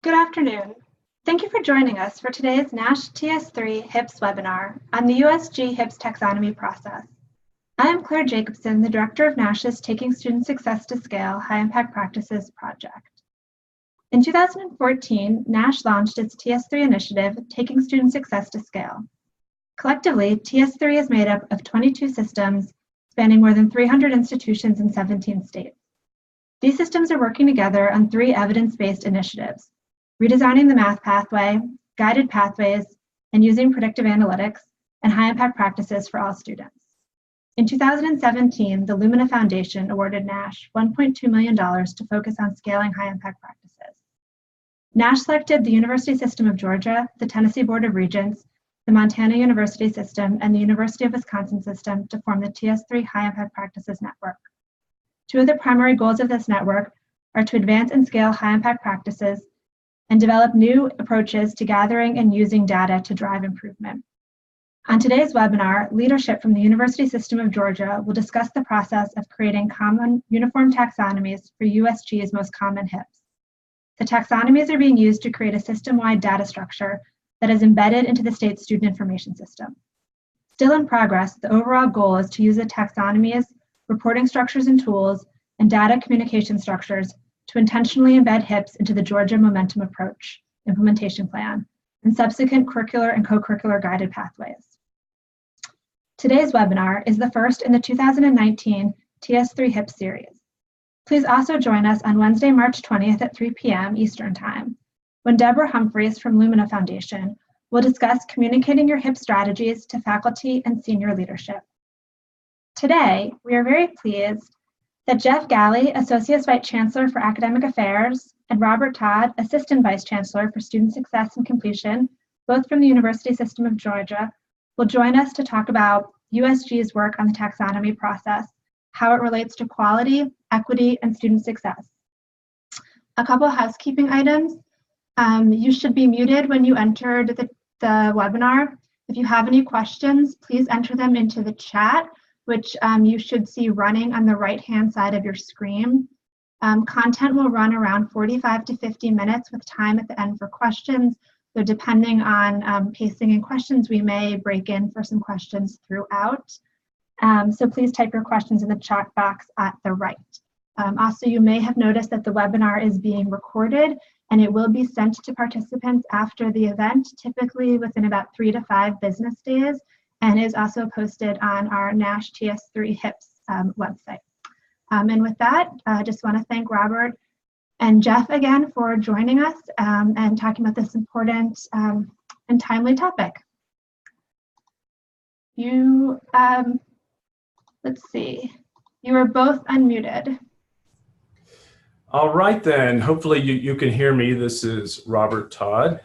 Good afternoon. Thank you for joining us for today's NASH TS3 HIPs webinar on the USG HIPs taxonomy process. I am Claire Jacobson, the Director of NASH's Taking Student Success to Scale High Impact Practices project. In 2014, NASH launched its TS3 initiative, Taking Student Success to Scale. Collectively, TS3 is made up of 22 systems spanning more than 300 institutions in 17 states. These systems are working together on 3 evidence-based initiatives: redesigning the math pathway, guided pathways, and using predictive analytics and high-impact practices for all students. In 2017, the Lumina Foundation awarded NASH $1.2 million to focus on scaling high-impact practices. NASH selected the University System of Georgia, the Tennessee Board of Regents, the Montana University System, and the University of Wisconsin System to form the TS3 High-Impact Practices Network. 2 of the primary goals of this network are to advance and scale high-impact practices and develop new approaches to gathering and using data to drive improvement. On today's webinar, leadership from the University System of Georgia will discuss the process of creating common uniform taxonomies for USG's most common HIPs. The taxonomies are being used to create a system-wide data structure that is embedded into the state's student information system. Still in progress, the overall goal is to use the taxonomies, reporting structures and tools, and data communication structures to intentionally embed HIPs into the Georgia Momentum Approach implementation plan and subsequent curricular and co-curricular guided pathways. Today's webinar is the first in the 2019 TS3 HIPs series. Please also join us on Wednesday, March 20th at 3 p.m. Eastern Time, when Deborah Humphreys from Lumina Foundation will discuss communicating your HIP strategies to faculty and senior leadership. Today, we are very pleased that Jeff Galley, Associate Vice Chancellor for Academic Affairs, and Robert Todd, Assistant Vice Chancellor for Student Success and Completion, both from the University System of Georgia, will join us to talk about USG's work on the taxonomy process, how it relates to quality, equity, and student success. A couple of housekeeping items. You should be muted when you entered the webinar. If you have any questions, please enter them into the chat, which you should see running on the right-hand side of your screen. Content will run around 45 to 50 minutes with time at the end for questions. So depending on pacing and questions, we may break in for some questions throughout. So please type your questions in the chat box at the right. Also, you may have noticed that the webinar is being recorded and it will be sent to participants after the event, typically within about 3 to 5 business days, and is also posted on our NASH TS3 HIPs website. And with that, I just want to thank Robert and Jeff again for joining us and talking about this important and timely topic. You, let's see, you are both unmuted. All right then, hopefully you can hear me. This is Robert Todd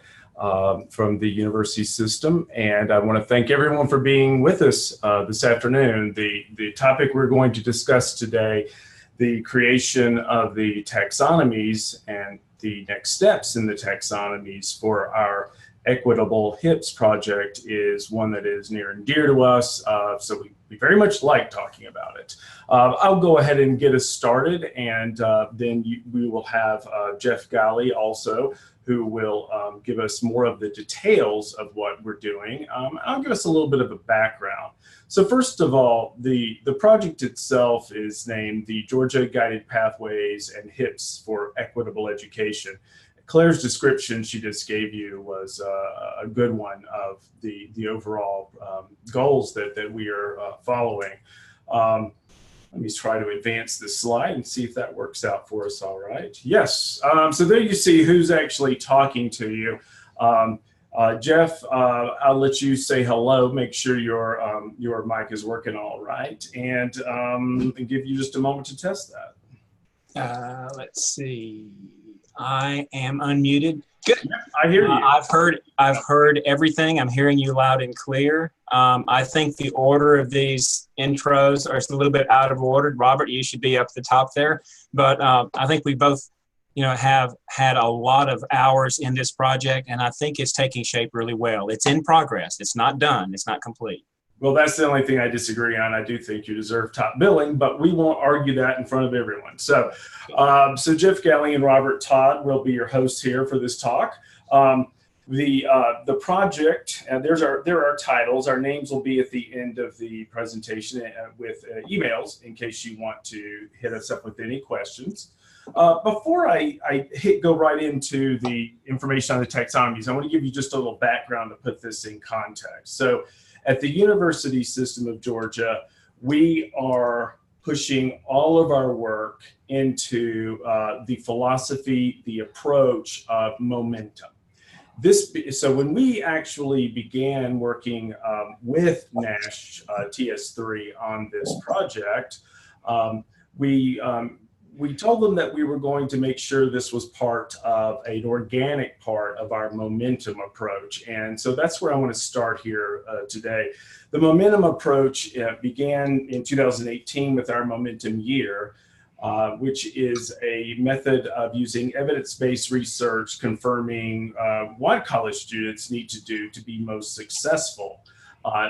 from the University System, and I want to thank everyone for being with us this afternoon. The topic we're going to discuss today, the creation of the taxonomies and the next steps in the taxonomies for our Equitable HIPs project, is one that is near and dear to us, so we very much like talking about it. I'll go ahead and get us started, and then we will have Jeff Galley also, who will give us more of the details of what we're doing. I'll give us a little bit of a background. So first of all, the project itself is named the Georgia Guided Pathways and HIPs for Equitable Education. Claire's description she just gave you was a good one of the overall goals that we are following. Let me try to advance this slide and see if that works out for us all right. Yes, so there you see who's actually talking to you. Jeff, I'll let you say hello, make sure your mic is working all right, and give you just a moment to test that. Let's see. I am unmuted. Good. Yeah, I hear you. I've heard everything. I'm hearing you loud and clear. I think the order of these intros are a little bit out of order. Robert, you should be up at the top there. But I think we both, have had a lot of hours in this project, and I think it's taking shape really well. It's in progress. It's not done. It's not complete. Well, that's the only thing I disagree on. I do think you deserve top billing, but we won't argue that in front of everyone. So, so Jeff Gelling and Robert Todd will be your hosts here for this talk. The project, and there are our titles. Our names will be at the end of the presentation with emails in case you want to hit us up with any questions. Before I go right into the information on the taxonomies, I want to give you just a little background to put this in context. So at the University System of Georgia, we are pushing all of our work into the philosophy, the approach of momentum. So when we actually began working with NASH TS3 on this project, we told them that we were going to make sure this was part of an organic part of our momentum approach. And so that's where I want to start here today. The momentum approach began in 2018 with our momentum year, which is a method of using evidence-based research confirming what college students need to do to be most successful.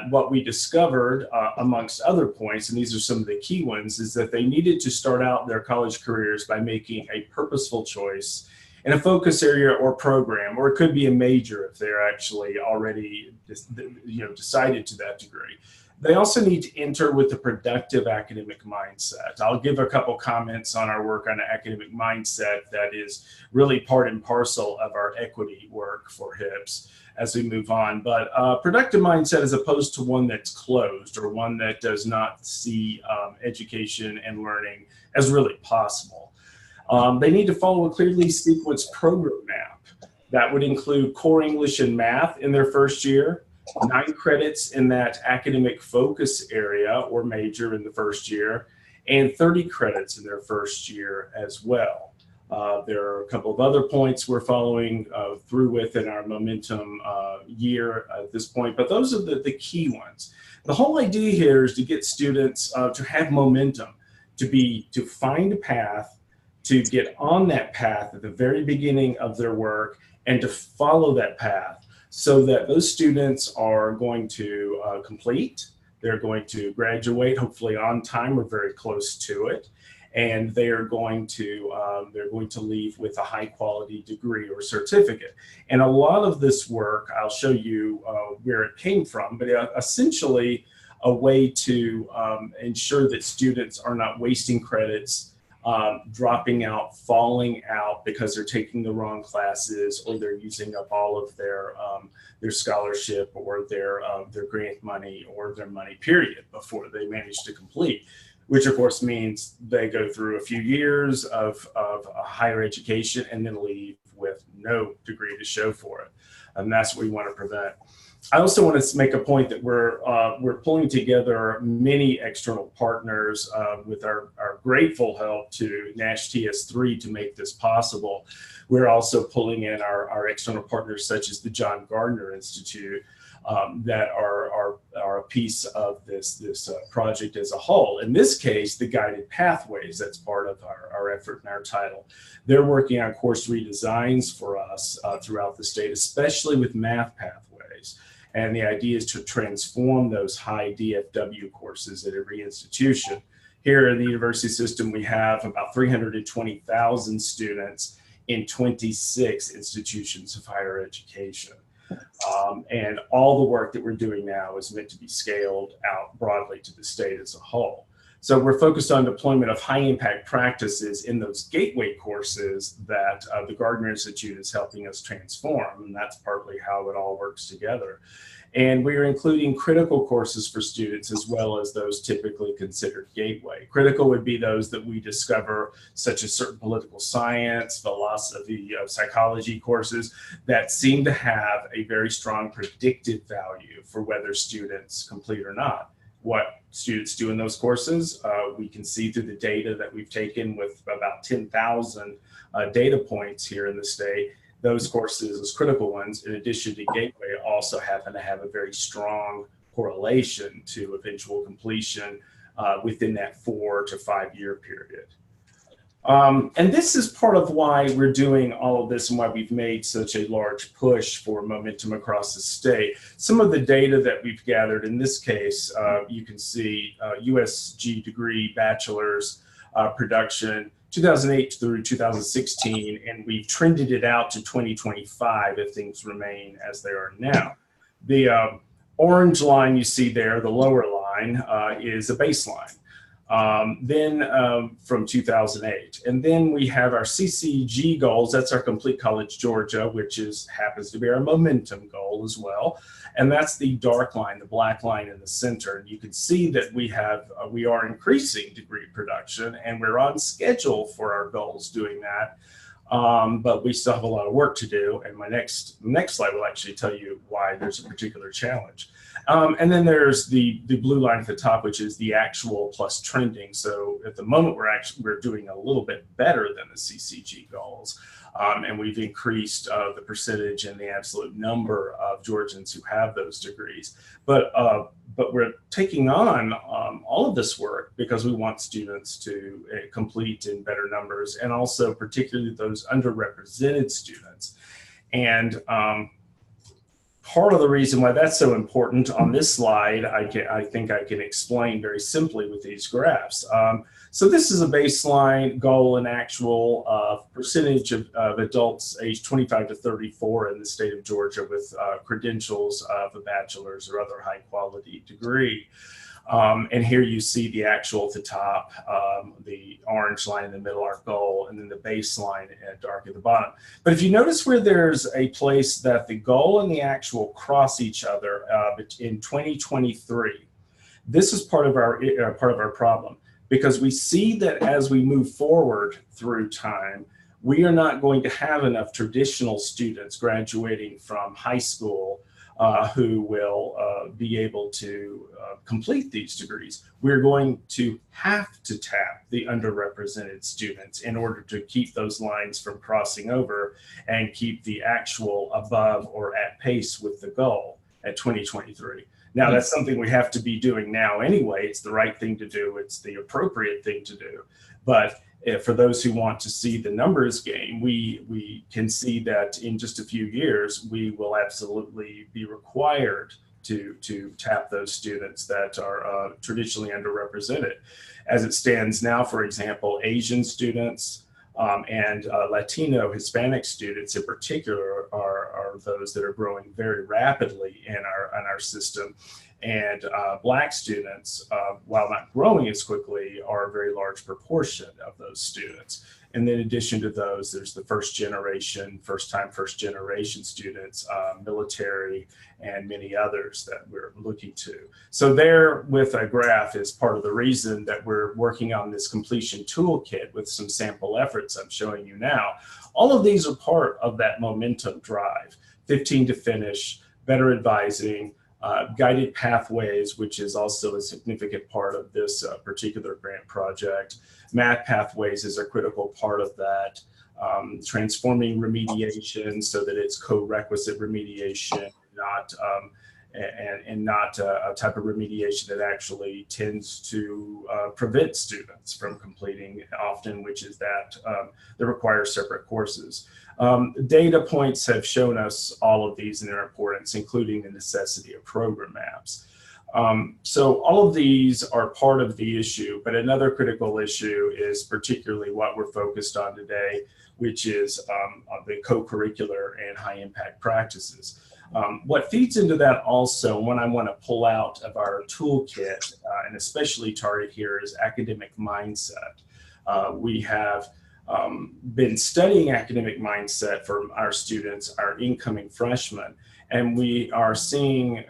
What we discovered, amongst other points, and these are some of the key ones, is that they needed to start out their college careers by making a purposeful choice in a focus area or program, or it could be a major if they're actually already decided to that degree. They also need to enter with a productive academic mindset. I'll give a couple comments on our work on academic mindset that is really part and parcel of our equity work for HIPs as we move on. But productive mindset as opposed to one that's closed or one that does not see education and learning as really possible. They need to follow a clearly sequenced program map that would include core English and math in their first year, 9 credits in that academic focus area or major in the first year, and 30 credits in their first year as well. There are a couple of other points we're following through with in our momentum year at this point, but those are the key ones. The whole idea here is to get students to have momentum, to find a path, to get on that path at the very beginning of their work and to follow that path, so that those students are going to complete, they're going to graduate, hopefully on time or very close to it, and they are going to leave with a high quality degree or certificate. And a lot of this work, I'll show you where it came from, but essentially a way to ensure that students are not wasting credits, dropping out, falling out because they're taking the wrong classes or they're using up all of their scholarship or their grant money or their money period before they manage to complete, which of course means they go through a few years of higher education and then leave with no degree to show for it. And that's what we want to prevent. I also want to make a point that we're pulling together many external partners with our grateful help to NASH TS3 to make this possible. We're also pulling in our external partners such as the John Gardner Institute that are a piece of this project as a whole. In this case, the Guided Pathways, that's part of our effort and our title. They're working on course redesigns for us throughout the state, especially with math pathways. And the idea is to transform those high DFW courses at every institution. Here in the university system, we have about 320,000 students in 26 institutions of higher education. And all the work that we're doing now is meant to be scaled out broadly to the state as a whole. So we're focused on deployment of high impact practices in those gateway courses that the Gardner Institute is helping us transform, and that's partly how it all works together. And we are including critical courses for students as well as those typically considered gateway. Critical would be those that we discover, such as certain political science, philosophy, psychology courses that seem to have a very strong predictive value for whether students complete or not. What students do in those courses, we can see through the data that we've taken with about 10,000 data points here in the state. Those courses, those critical ones, in addition to Gateway, also happen to have a very strong correlation to eventual completion within that 4 to 5 year period. And this is part of why we're doing all of this and why we've made such a large push for momentum across the state. Some of the data that we've gathered in this case, you can see USG degree bachelor's production 2008 through 2016, and we've trended it out to 2025 if things remain as they are now. The orange line you see there, the lower line, is a baseline. From 2008. And then we have our CCG goals. That's our Complete College Georgia, which happens to be our momentum goal as well. And that's the dark line, the black line in the center. And you can see that we are increasing degree production, and we're on schedule for our goals doing that. But we still have a lot of work to do. And my next slide will actually tell you why there's a particular challenge. And then there's the blue line at the top, which is the actual plus trending. So at the moment, we're doing a little bit better than the CCG goals. And we've increased the percentage and the absolute number of Georgians who have those degrees. But we're taking on all of this work because we want students to complete in better numbers, and also particularly those underrepresented students. And part of the reason why that's so important on this slide, I think I can explain very simply with these graphs. So this is a baseline goal and actual percentage of adults aged 25 to 34 in the state of Georgia with credentials of a bachelor's or other high quality degree. And here you see the actual at the top, the orange line in the middle, our goal, and then the baseline dark at the bottom. But if you notice where there's a place that the goal and the actual cross each other in 2023, this is part of our problem, because we see that as we move forward through time, we are not going to have enough traditional students graduating from high school who will be able to complete these degrees. We're going to have to tap the underrepresented students in order to keep those lines from crossing over and keep the actual above or at pace with the goal at 2023. Now, that's something we have to be doing now anyway. It's the right thing to do. It's the appropriate thing to do. But for those who want to see the numbers game, we can see that in just a few years, we will absolutely be required to tap those students that are traditionally underrepresented. As it stands now, for example, Asian students and Latino Hispanic students in particular are those that are growing very rapidly in our system. And Black students, while not growing as quickly, are a very large proportion of those students. And then in addition to those, there's the first generation students, military, and many others that we're looking to. So there with a graph is part of the reason that we're working on this completion toolkit with some sample efforts I'm showing you now. All of these are part of that momentum drive: 15 to finish, better advising, guided pathways, which is also a significant part of this particular grant project. Math pathways is a critical part of that. Transforming remediation so that it's co-requisite remediation, not a type of remediation that actually tends to prevent students from completing often, which is that requires separate courses. Data points have shown us all of these and their importance, including the necessity of program maps. So all of these are part of the issue, but another critical issue is particularly what we're focused on today, which is the co-curricular and high impact practices. What feeds into that also, what I want to pull out of our toolkit and especially target here, is academic mindset. We have been studying academic mindset for our students, our incoming freshmen, and we are seeing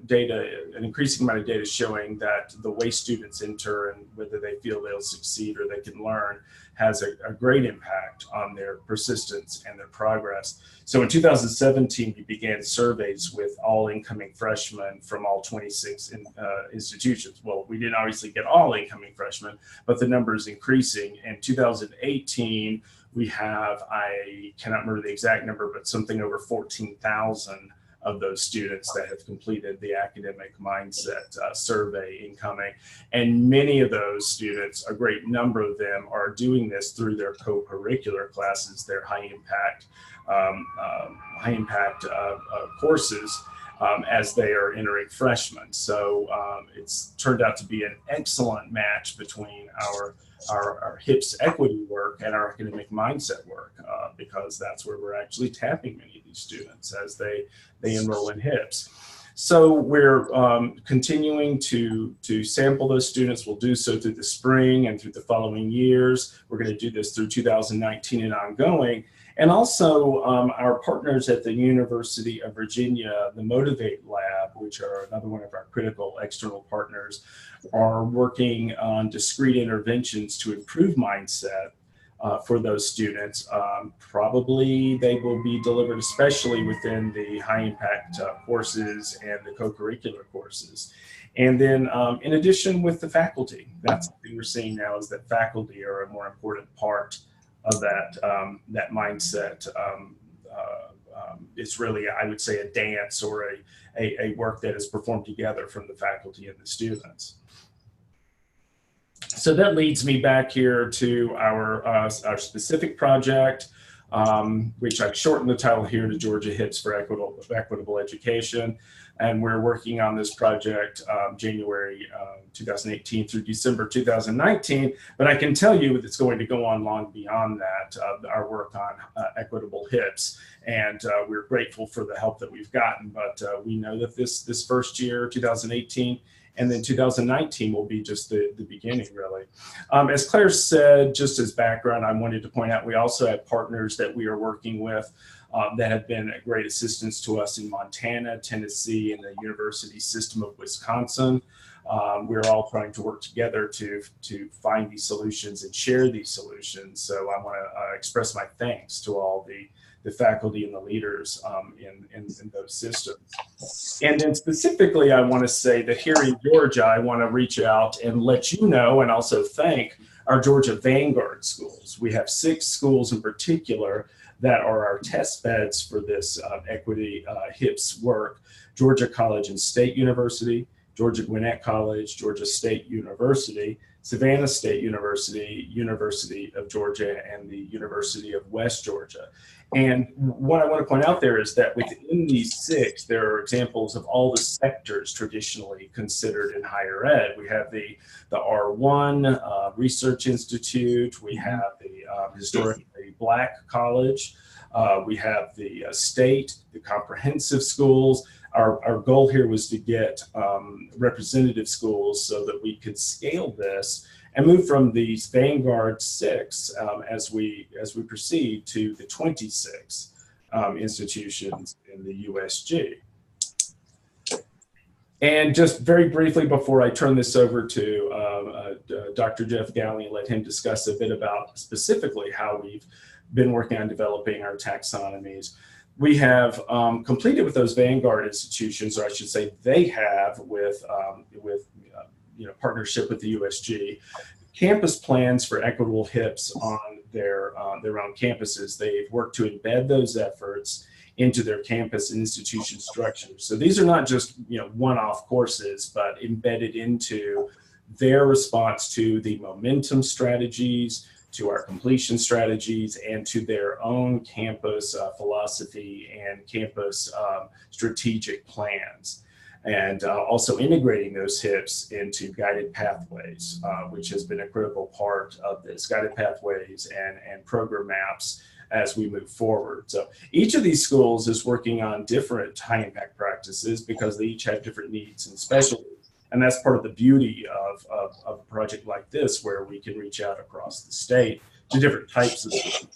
data, an increasing amount of data showing that the way students enter and whether they feel they'll succeed or they can learn has a great impact on their persistence and their progress. So in 2017, we began surveys with all incoming freshmen from all 26 institutions. Well, we didn't obviously get all incoming freshmen, but the number is increasing. In 2018, we have, I cannot remember the exact number, but something over 14,000 of those students that have completed the academic mindset survey incoming. And many of those students, a great number of them, are doing this through their co-curricular classes, their high impact courses as they are entering freshmen. So it's turned out to be an excellent match between our HIPS equity work and our academic mindset work, because that's where we're actually tapping many of these students as they enroll in HIPS. So we're continuing to sample those students. We'll do so through the spring and through the following years. We're going to do this through 2019 and ongoing. And also our partners at the University of Virginia, the Motivate Lab, which are another one of our critical external partners, are working on discrete interventions to improve mindset for those students. Probably they will be delivered especially within the high impact courses and the co-curricular courses. And then in addition with the faculty, that's something we're seeing now, is that faculty are a more important part of that mindset. It's really, I would say, a dance or a work that is performed together from the faculty and the students. So that leads me back here to our specific project, which I've shortened the title here to Georgia HIPs for Equitable Education. And we're working on this project January 2018 through December 2019. But I can tell you it's going to go on long beyond that, our work on equitable HIPs. And we're grateful for the help that we've gotten. But we know that this first year, 2018, and then 2019 will be just the beginning, really. As Claire said, just as background, I wanted to point out we also have partners that we are working with that have been a great assistance to us in Montana, Tennessee, and the university system of Wisconsin. We're all trying to work together to find these solutions and share these solutions. So I want to express my thanks to all the faculty and the leaders in those systems. And then specifically, I want to say that here in Georgia, I want to reach out and let you know and also thank our Georgia Vanguard schools. We have 6 schools in particular that are our test beds for this equity HIPS work: Georgia College and State University, Georgia Gwinnett College, Georgia State University, Savannah State University, University of Georgia, and the University of West Georgia. And what I want to point out there is that within these 6, there are examples of all the sectors traditionally considered in higher ed. We have the R1 Research Institute, we have the historically Black college, we have the state, the comprehensive schools. Our goal here was to get representative schools so that we could scale this and move from these Vanguard 6 as we proceed to the 26 institutions in the USG. And just very briefly before I turn this over to Dr. Jeff Galley and let him discuss a bit about specifically how we've been working on developing our taxonomies. We have completed with those Vanguard institutions, or I should say they have with partnership with the USG, campus plans for equitable HIPs on their own campuses. They've worked to embed those efforts into their campus and institution structures. So these are not just one-off courses, but embedded into their response to the momentum strategies, to our completion strategies, and to their own campus philosophy and campus strategic plans. And also integrating those HIPs into guided pathways, which has been a critical part of this, guided pathways and program maps as we move forward. So each of these schools is working on different high impact practices because they each have different needs and specialties. And that's part of the beauty of a project like this, where we can reach out across the state to different types of schools.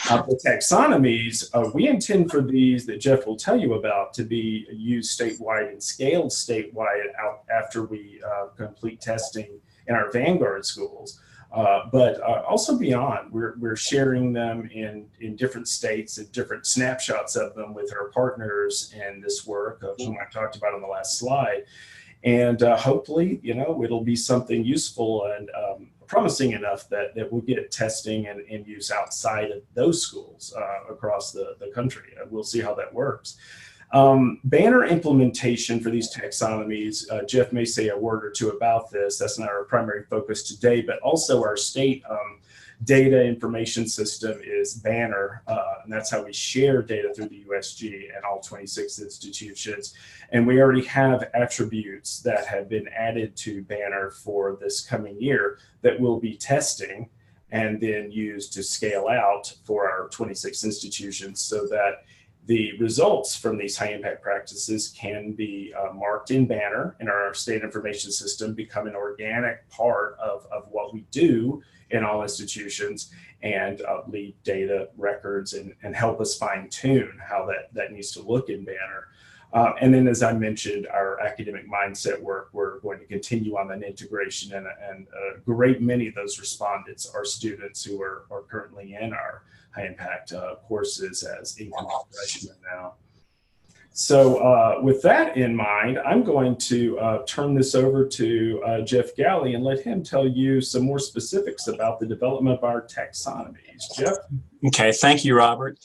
The taxonomies, we intend for these that Jeff will tell you about to be used statewide and scaled statewide after we complete testing in our Vanguard schools. But also beyond, we're sharing them in different states and different snapshots of them with our partners in this work, whom I talked about on the last slide. And hopefully, it'll be something useful and promising enough that we'll get testing and use outside of those schools across the country. We'll see how that works. Banner implementation for these taxonomies, Jeff may say a word or two about this. That's not our primary focus today, but also our state data information system is Banner, and that's how we share data through the USG and all 26 institutions. And we already have attributes that have been added to Banner for this coming year that we'll be testing and then use to scale out for our 26 institutions so that the results from these high impact practices can be marked in Banner in our state information system, become an organic part of what we do in all institutions, and lead data records and help us fine tune how that needs to look in Banner. And then, as I mentioned, our academic mindset work, we're going to continue on that integration, and a great many of those respondents are students who are currently in our high impact courses as incoming freshmen now. So with that in mind, I'm going to turn this over to Jeff Galley and let him tell you some more specifics about the development of our taxonomies. Jeff? Okay, thank you, Robert.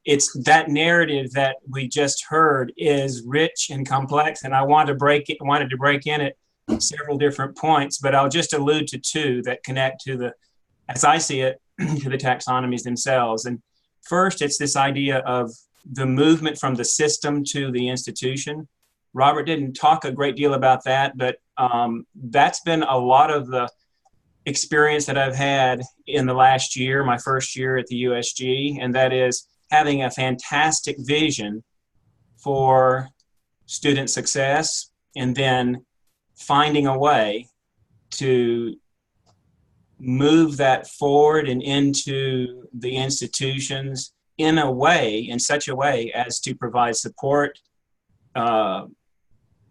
It's that narrative that we just heard is rich and complex, and I wanted to break in at several different points, but I'll just allude to two that connect to the, as I see it, to the taxonomies themselves. And first, it's this idea of the movement from the system to the institution. Robert didn't talk a great deal about that, but that's been a lot of the experience that I've had in the last year, my first year at the USG, and that is having a fantastic vision for student success and then finding a way to move that forward and into the institutions in such a way as to provide support,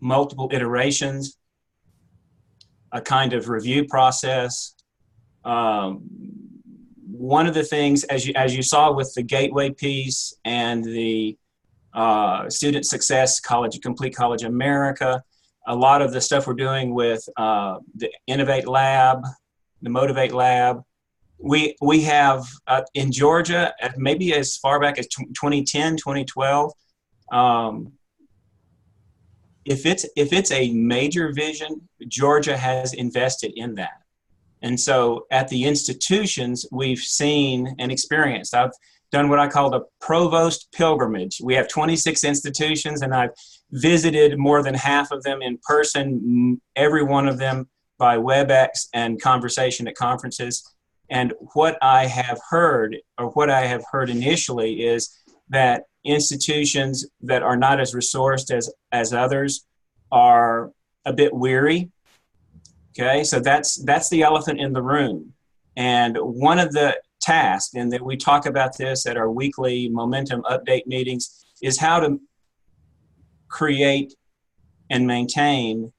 multiple iterations, a kind of review process. One of the things, as you saw with the Gateway piece and the Student Success College, Complete College America, a lot of the stuff we're doing with the Innovate Lab, the Motivate Lab, we have in Georgia, maybe as far back as 2010, 2012, if it's a major vision, Georgia has invested in that. And so at the institutions, we've seen and experienced. I've done what I call the provost pilgrimage. We have 26 institutions, and I've visited more than half of them in person, every one of them by WebEx and conversation at conferences. And what I have heard, or what I have heard initially, is that institutions that are not as resourced as others are a bit weary. Okay, so that's the elephant in the room. And one of the tasks, and that we talk about this at our weekly momentum update meetings, is how to create and maintain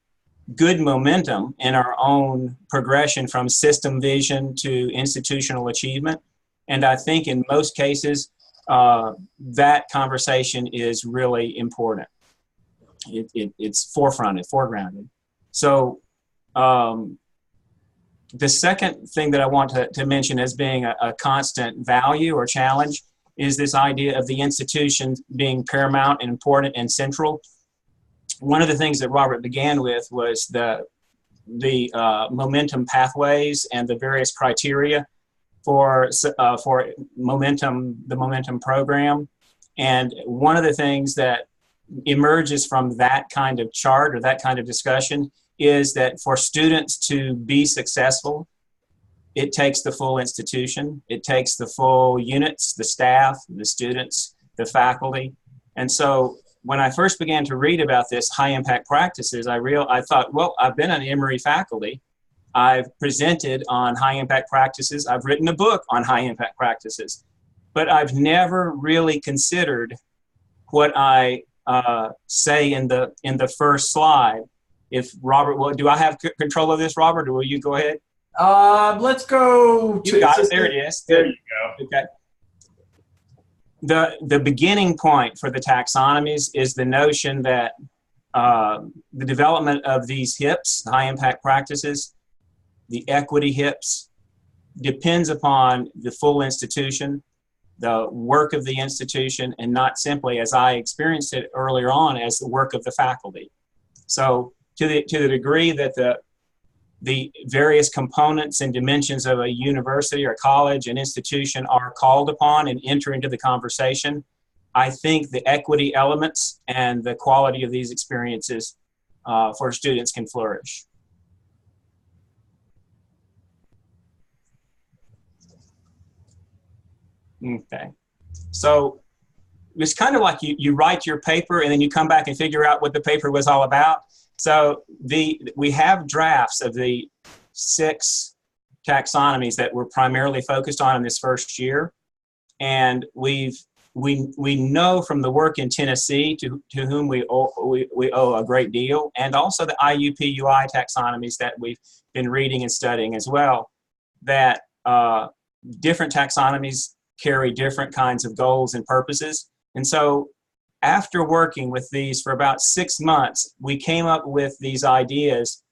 good momentum in our own progression from system vision to institutional achievement. And I think in most cases, that conversation is really important. It's foregrounded. So the second thing that I want to mention as being a constant value or challenge is this idea of the institution being paramount and important and central. One of the things that Robert began with was the momentum pathways and the various criteria for momentum, the momentum program. And one of the things that emerges from that kind of chart or that kind of discussion is that for students to be successful, it takes the full institution. It takes the full units, the staff, the students, the faculty. And so when I first began to read about this high impact practices, I thought, well, I've been an Emory faculty. I've presented on high impact practices. I've written a book on high impact practices, but I've never really considered what I say in the first slide. If Robert, well, do I have control of this, Robert, or will you go ahead? Let's go. You got it. There it is. There you go. Okay. The beginning point for the taxonomies is the notion that the development of these HIPs, high impact practices, the equity HIPs, depends upon the full institution, the work of the institution, and not simply, as I experienced it earlier on, as the work of the faculty. So to the degree that the various components and dimensions of a university or college and institution are called upon and enter into the conversation, I think the equity elements and the quality of these experiences for students can flourish. Okay, so it's kind of like you write your paper and then you come back and figure out what the paper was all about. So we have drafts of the 6 taxonomies that we're primarily focused on in this first year, and we know from the work in Tennessee, to whom we owe a great deal, and also the IUPUI taxonomies that we've been reading and studying as well, that different taxonomies carry different kinds of goals and purposes. And so after working with these for about 6 months, we came up with these ideas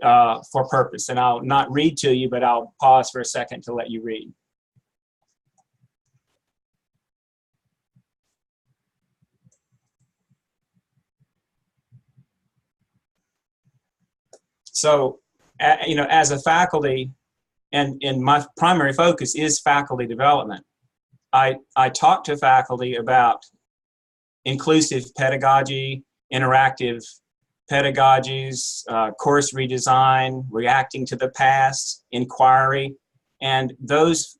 for purpose. And I'll not read to you, but I'll pause for a second to let you read. So, as a faculty, and my primary focus is faculty development, I talk to faculty about inclusive pedagogy, interactive pedagogies, course redesign, reacting to the past, inquiry, and those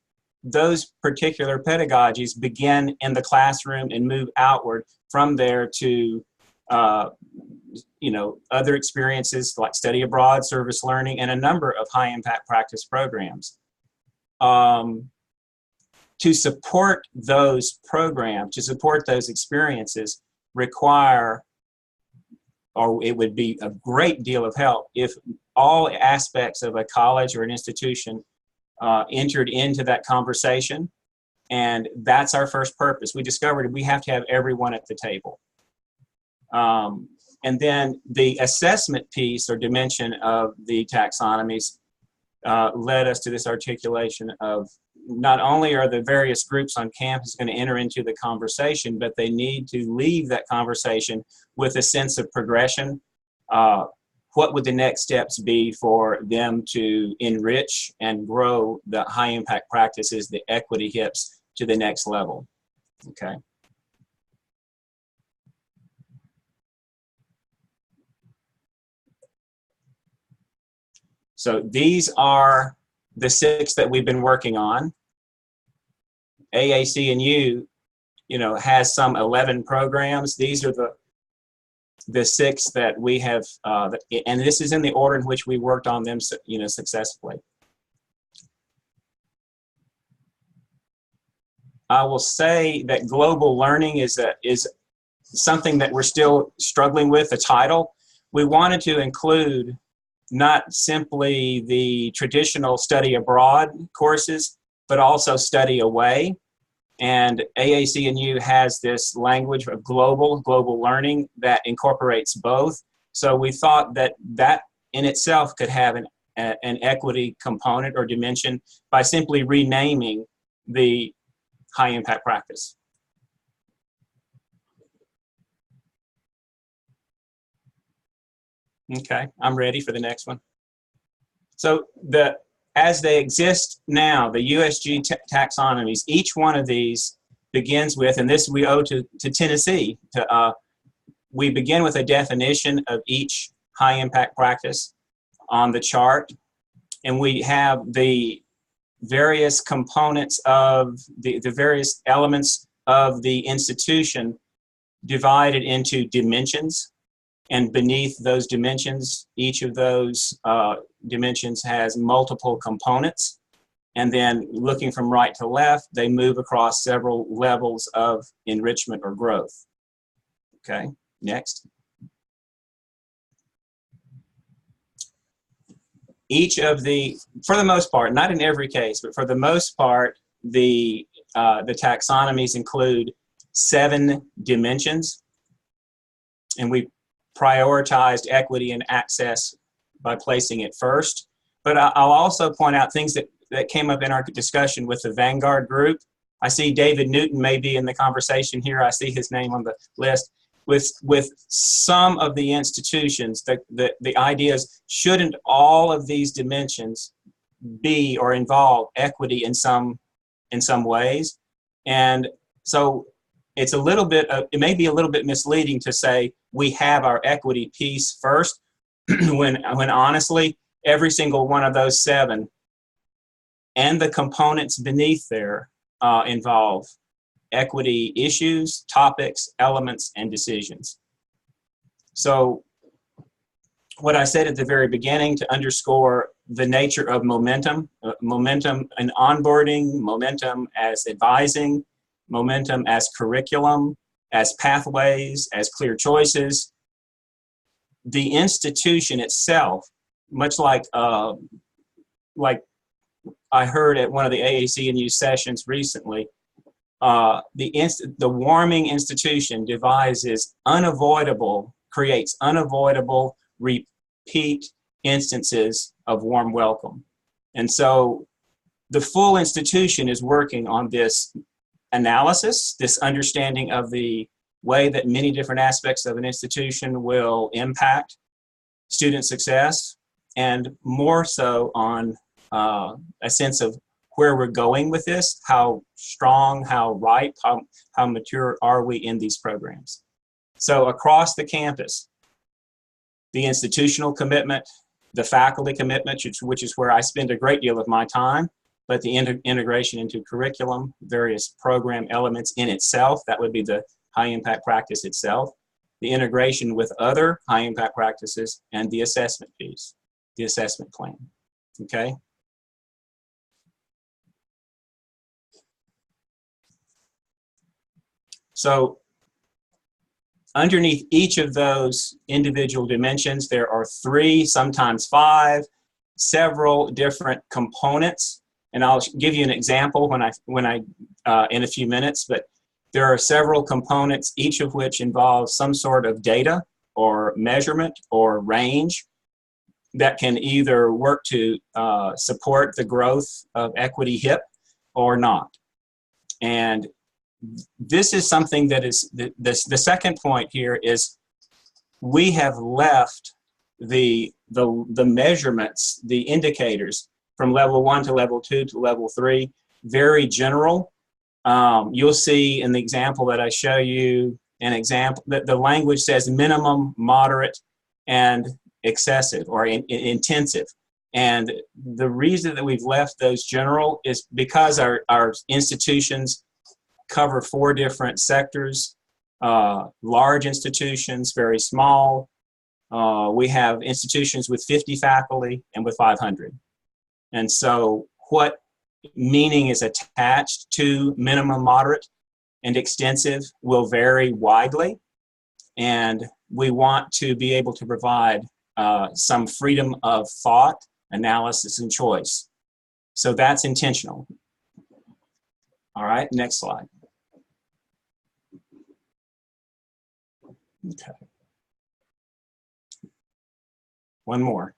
particular pedagogies begin in the classroom and move outward from there to other experiences like study abroad, service learning, and a number of high impact practice programs. To support those programs, to support those experiences, require, or it would be a great deal of help if all aspects of a college or an institution entered into that conversation. And that's our first purpose. We discovered we have to have everyone at the table. And then the assessment piece or dimension of the taxonomies led us to this articulation of not only are the various groups on campus going to enter into the conversation, but they need to leave that conversation with a sense of progression. What would the next steps be for them to enrich and grow the high impact practices, the equity HIPs, to the next level? Okay. So these are the 6 that we've been working on. AAC&U, has some 11 programs. These are the 6 that we have, and this is in the order in which we worked on them, successfully. I will say that global learning is something that we're still struggling with, the title. We wanted to include not simply the traditional study abroad courses, but also study away. And AAC&U has this language of global learning that incorporates both. So we thought that in itself could have an equity component or dimension by simply renaming the high impact practice. Okay, I'm ready for the next one. So as they exist now, the USG taxonomies, each one of these begins with, and this we owe to Tennessee, we begin with a definition of each high impact practice on the chart, and we have the various components of the various elements of the institution divided into dimensions. And beneath those dimensions, each of those dimensions has multiple components. And then looking from right to left, they move across several levels of enrichment or growth. Okay, next. Each of for the most part, not in every case, but for the most part, the taxonomies include 7 dimensions. And we prioritized equity and access by placing it first. But I'll also point out things that came up in our discussion with the Vanguard group. I see David Newton may be in the conversation here. I see his name on the list. With some of the institutions, the idea is, shouldn't all of these dimensions be or involve equity in some ways? And so it's a little bit, it may be a little bit misleading to say we have our equity piece first, when honestly, every single one of those 7 and the components beneath there involve equity issues, topics, elements, and decisions. So what I said at the very beginning to underscore the nature of momentum, momentum in onboarding, momentum as advising, momentum as curriculum, as pathways, as clear choices. The institution itself, much like I heard at one of the AAC&U sessions recently, the warming institution creates unavoidable repeat instances of warm welcome. And so the full institution is working on this analysis, this understanding of the way that many different aspects of an institution will impact student success, and more so on a sense of where we're going with this, how strong, how ripe, how mature are we in these programs. So across the campus, the institutional commitment, the faculty commitment, which is where I spend a great deal of my time, but the integration into curriculum, various program elements in itself, that would be the high impact practice itself, the integration with other high impact practices, and the assessment piece, the assessment plan, okay? So underneath each of those individual dimensions, there are 3, sometimes 5, several different components. And I'll give you an example when I in a few minutes, but there are several components, each of which involves some sort of data or measurement or range that can either work to support the growth of equity HIP or not. And this is something that is, the second point here is we have left the measurements, the indicators from level 1 to level 2 to level 3, very general. You'll see in the example that I show you an example that the language says minimum, moderate, and excessive or intensive. And the reason that we've left those general is because our institutions cover 4 different sectors, large institutions, very small. We have institutions with 50 faculty and with 500. And so what meaning is attached to minimum, moderate, and extensive will vary widely. And we want to be able to provide some freedom of thought, analysis, and choice. So that's intentional. All right, next slide. Okay. One more.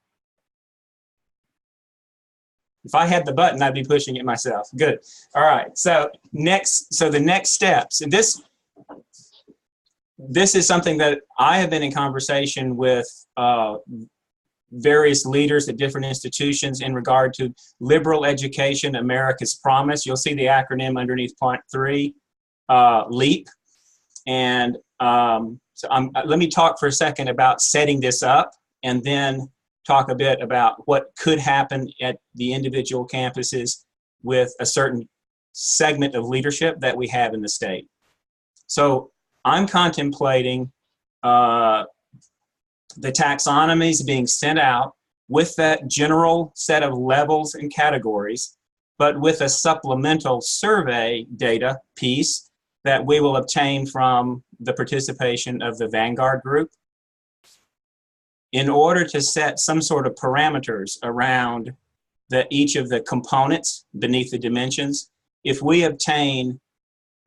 If I had the button, I'd be pushing it myself. Good. All right. So the next steps, and this is something that I have been in conversation with various leaders at different institutions in regard to liberal education, America's promise. You'll see the acronym underneath point 3, LEAP. And let me talk for a second about setting this up, and then talk a bit about what could happen at the individual campuses with a certain segment of leadership that we have in the state. So I'm contemplating the taxonomies being sent out with that general set of levels and categories, but with a supplemental survey data piece that we will obtain from the participation of the Vanguard group in order to set some sort of parameters around each of the components beneath the dimensions. If we obtain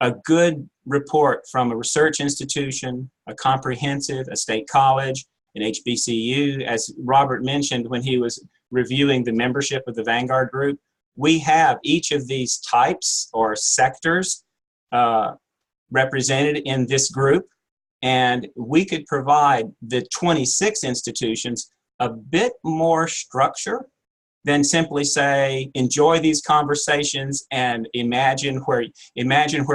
a good report from a research institution, a comprehensive, a state college, an HBCU, as Robert mentioned when he was reviewing the membership of the Vanguard group, we have each of these types or sectors represented in this group, and we could provide the 26 institutions a bit more structure than simply say, enjoy these conversations and imagine where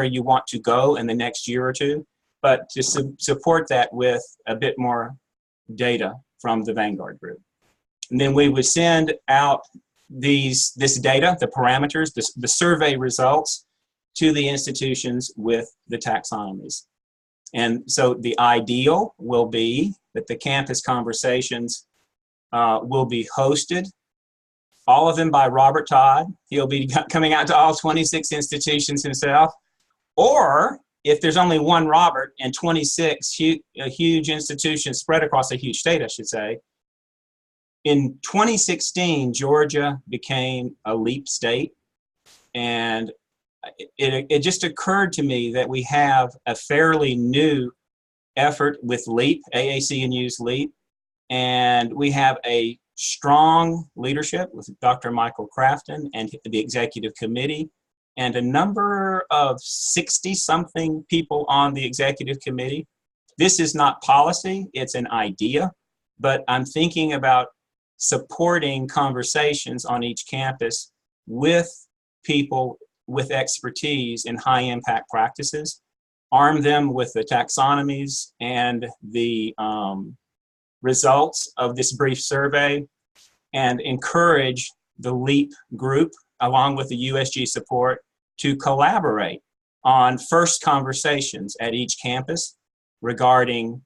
you want to go in the next year or two, but to support that with a bit more data from the Vanguard group. And then we would send out this data, the parameters, the survey results to the institutions with the taxonomies. And so the ideal will be that the campus conversations will be hosted, all of them by Robert Todd. He'll be coming out to all 26 institutions himself. Or if there's only one Robert and 26 huge institutions spread across a huge state, I should say. In 2016, Georgia became a LEAP state. And it just occurred to me that we have a fairly new effort with LEAP, AAC and U's LEAP. And we have a strong leadership with Dr. Michael Crafton and the executive committee, and a number of 60-something people on the executive committee. This is not policy, it's an idea, but I'm thinking about supporting conversations on each campus with people with expertise in high impact practices, arm them with the taxonomies and the results of this brief survey, and encourage the LEAP group, along with the USG support, to collaborate on first conversations at each campus regarding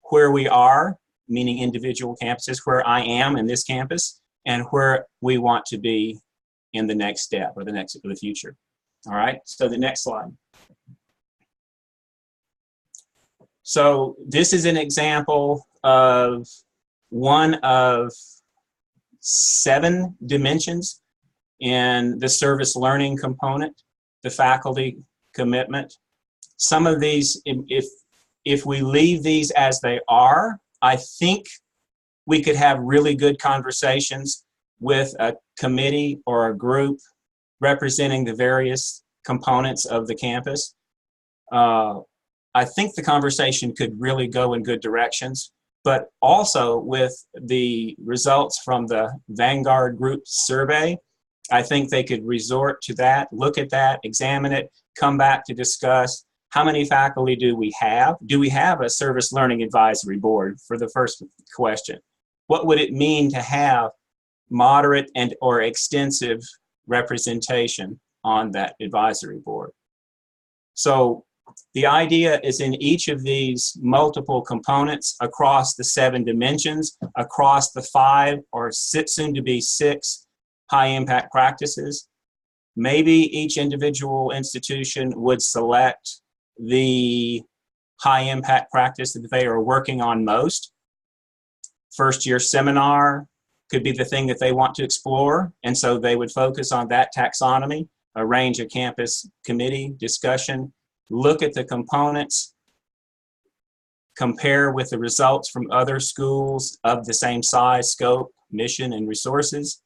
where we are, meaning individual campuses, where I am in this campus, and where we want to be in the next step or the future. All right, so the next slide. So this is an example of one of 7 dimensions in the service learning component, the faculty commitment. Some of these, if we leave these as they are, I think we could have really good conversations with a committee or a group representing the various components of the campus. I think the conversation could really go in good directions, but also with the results from the Vanguard group survey, I think they could resort to that, look at that, examine it, come back to discuss how many faculty do we have? Do we have a service learning advisory board for the first question? What would it mean to have moderate and or extensive representation on that advisory board? So the idea is in each of these multiple components across the 7 dimensions, across the 5 or soon to be 6 high impact practices, maybe each individual institution would select the high impact practice that they are working on most. First year seminar could be the thing that they want to explore, and so they would focus on that taxonomy, arrange a campus committee discussion, look at the components, compare with the results from other schools of the same size, scope, mission, and resources,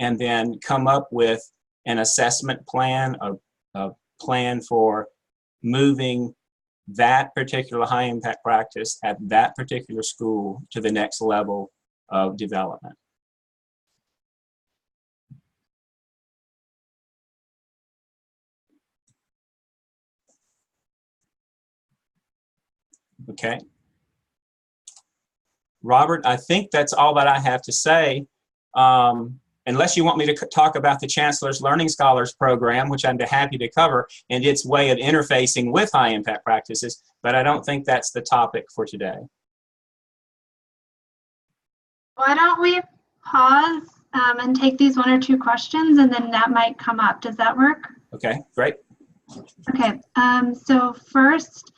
and then come up with an assessment plan, a plan for moving that particular high impact practice at that particular school to the next level of development. Okay. Robert, I think that's all that I have to say. Unless you want me to talk about the Chancellor's Learning Scholars Program, which I'm happy to cover, and its way of interfacing with high impact practices, but I don't think that's the topic for today. Why don't we pause and take these 1 or 2 questions, and then that might come up. Does that work? Okay, great. Okay, so first,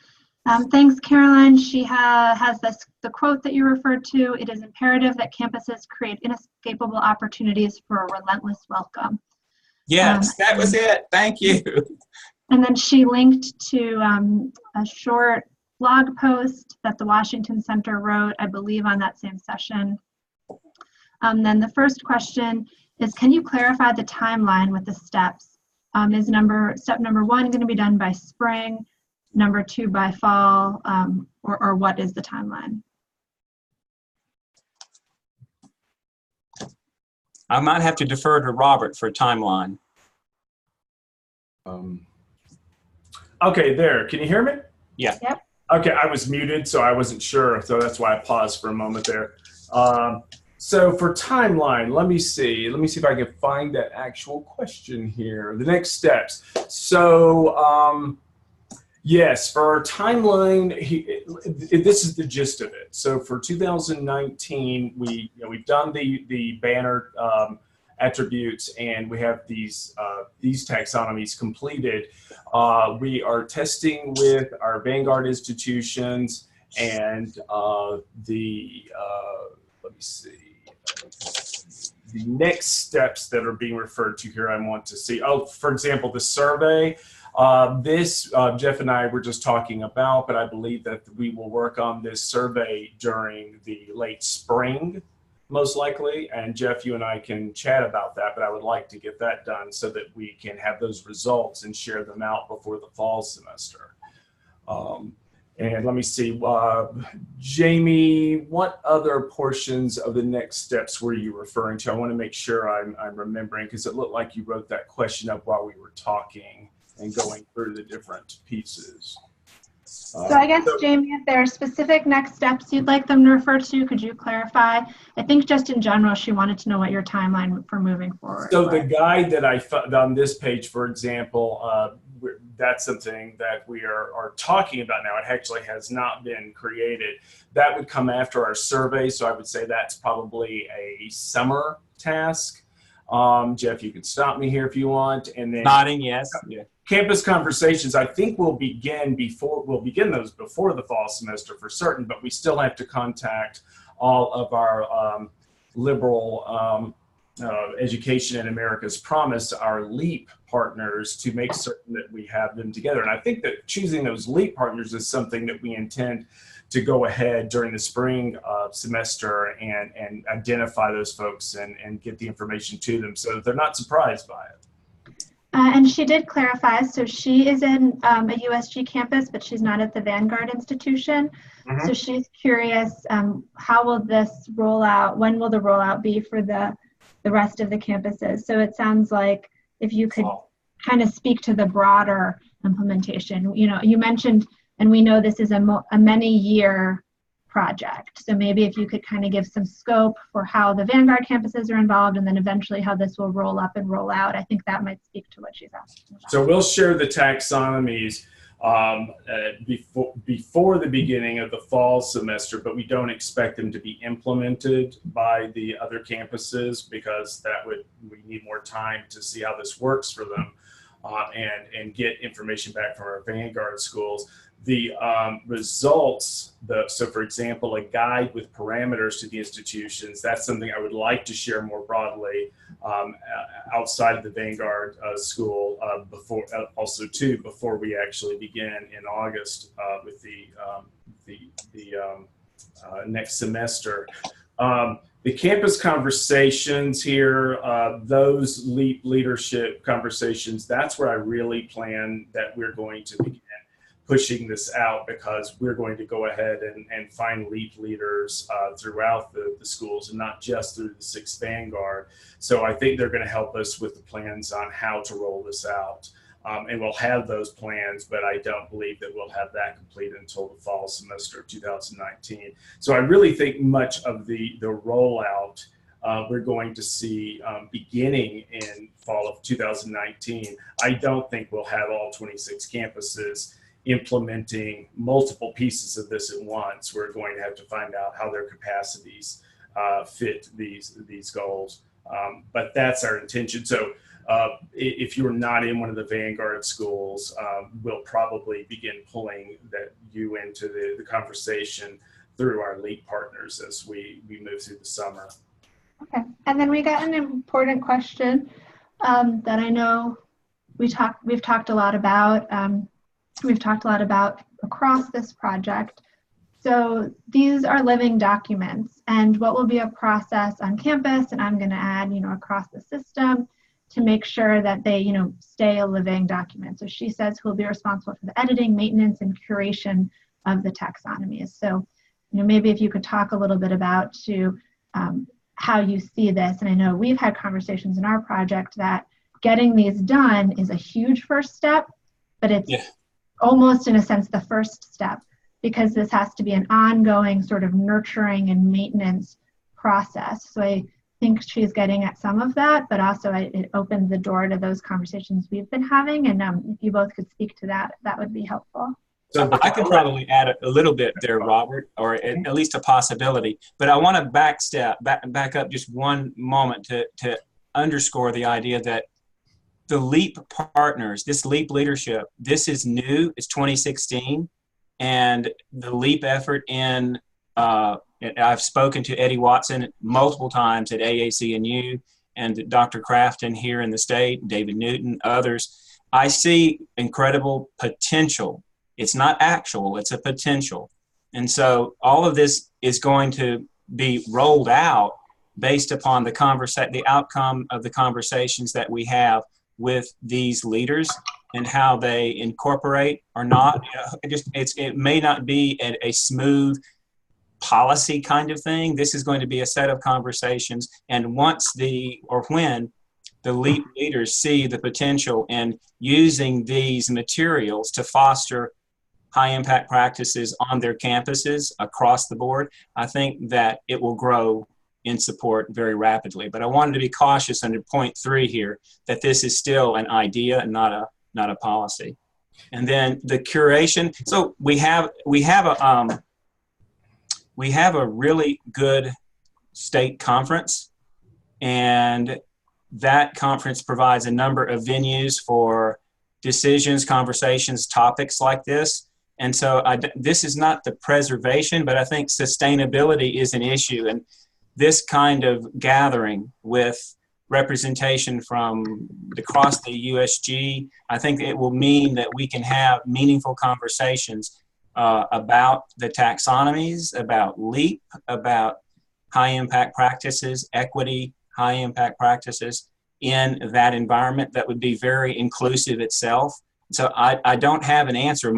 thanks, Caroline. She has the quote that you referred to. It is imperative that campuses create inescapable opportunities for a relentless welcome. Yes, that was it. Thank you. And then she linked to a short blog post that the Washington Center wrote, I believe, on that same session. Then the first question is, can you clarify the timeline with the steps? Is step number 1 going to be done by spring, number 2 by fall, or what is the timeline? I might have to defer to Robert for a timeline. Okay, there. Can you hear me? Yeah. Yep. Okay, I was muted, so I wasn't sure, so that's why I paused for a moment there. So for timeline, let me see if I can find that actual question here. The next steps. So yes, for our timeline, this is the gist of it. So for 2019, we've done the banner attributes, and we have these taxonomies completed. We are testing with our Vanguard institutions and let me see. The next steps that are being referred to here, I want to see. Oh, for example, the survey. Jeff and I were just talking about, but I believe that we will work on this survey during the late spring, most likely. And Jeff, you and I can chat about that, but I would like to get that done so that we can have those results and share them out before the fall semester. And let me see, Jamie, what other portions of the next steps were you referring to? I want to make sure I'm remembering, because it looked like you wrote that question up while we were talking and going through the different pieces. So I guess, Jamie, if there are specific next steps you'd like them to refer to, could you clarify? I think just in general, she wanted to know what your timeline for moving forward So was. the guide that I found on this page, for example, that's something that we are talking about now. It actually has not been created. That would come after our survey, so I would say that's probably a summer task. Jeff, you can stop me here if you want. And then Nodding, yes. Yeah. Campus conversations, I think we'll begin those before the fall semester for certain, but we still have to contact all of our liberal Education in America's Promise, our LEAP partners, to make certain that we have them together. And I think that choosing those LEAP partners is something that we intend to go ahead during the spring semester and identify those folks and get the information to them so that they're not surprised by it. And she did clarify, so she is in a USG campus, but she's not at the Vanguard institution. Mm-hmm. So she's curious, how will this roll out? When will the rollout be for the rest of the campuses? So it sounds like if you could kind of speak to the broader implementation. You know, you mentioned, and we know this is a many-year project. So maybe if you could kind of give some scope for how the Vanguard campuses are involved, and then eventually how this will roll up and roll out. I think that might speak to what she's asking about. So we'll share the taxonomies before the beginning of the fall semester, but we don't expect them to be implemented by the other campuses, because we need more time to see how this works for them and get information back from our Vanguard schools. The results, so for example, a guide with parameters to the institutions, that's something I would like to share more broadly outside of the Vanguard school before we actually begin in August with the next semester. The campus conversations here, those leadership conversations, that's where I really plan that we're going to begin pushing this out, because we're going to go ahead and find leaders throughout the schools, and not just through the 6th Vanguard. So I think they're going to help us with the plans on how to roll this out. And we'll have those plans, but I don't believe that we'll have that complete until the fall semester of 2019. So I really think much of the rollout we're going to see beginning in fall of 2019. I don't think we'll have all 26 campuses implementing multiple pieces of this at once. We're going to have to find out how their capacities fit these goals. But that's our intention. So if you're not in one of the Vanguard schools, we'll probably begin pulling you into the conversation through our LEAP partners as we move through the summer. Okay, and then we got an important question that I know we've talked a lot about. We've talked a lot about across this project. So these are living documents, and what will be a process on campus, and I'm going to add, across the system to make sure that they, stay a living document. So she says who will be responsible for the editing, maintenance, and curation of the taxonomies. So, maybe if you could talk a little bit about how you see this. And I know we've had conversations in our project that getting these done is a huge first step, but it's almost in a sense the first step, because this has to be an ongoing sort of nurturing and maintenance process. So I think she's getting at some of that, but also it opens the door to those conversations we've been having. And if you both could speak to that, that would be helpful. So I could probably add a little bit there, Robert, or at least a possibility. But I want to back up just one moment to underscore the idea that the LEAP partners, this LEAP leadership, this is new. It's 2016. And the LEAP effort I've spoken to Eddie Watson multiple times at AAC&U and Dr. Crafton here in the state, David Newton, others. I see incredible potential. It's not actual, it's a potential. And so all of this is going to be rolled out based upon the outcome of the conversations that we have with these leaders and how they incorporate or not. It may not be a smooth policy kind of thing. This is going to be a set of conversations. And when the LEAP leaders see the potential in using these materials to foster high impact practices on their campuses across the board, I think that it will grow in support very rapidly. But I wanted to be cautious under point 3 here, that this is still an idea and not a policy. And then the curation. So we have a really good state conference, and that conference provides a number of venues for decisions, conversations, topics like this. And so this is not the preservation, but I think sustainability is an issue. And this kind of gathering with representation from across the USG, I think it will mean that we can have meaningful conversations about the taxonomies, about LEAP, about high impact practices, equity, high impact practices in that environment that would be very inclusive itself. So I don't have an answer,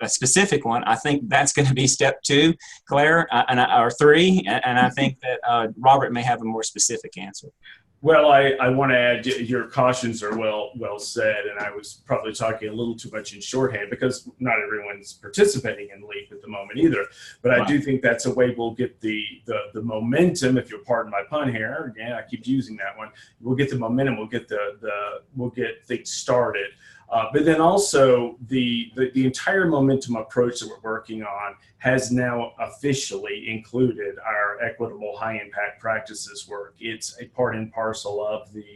a specific one. I think that's going to be step 2, Claire, or 3, and I think that Robert may have a more specific answer. Well, I want to add, your cautions are well said, and I was probably talking a little too much in shorthand because not everyone's participating in LEAP at the moment either. But right. I do think that's a way we'll get the momentum, if you'll pardon my pun here. Again, I keep using that one. We'll get the momentum. We'll get we'll get things started. But then also the entire momentum approach that we're working on has now officially included our equitable high impact practices work. It's a part and parcel of the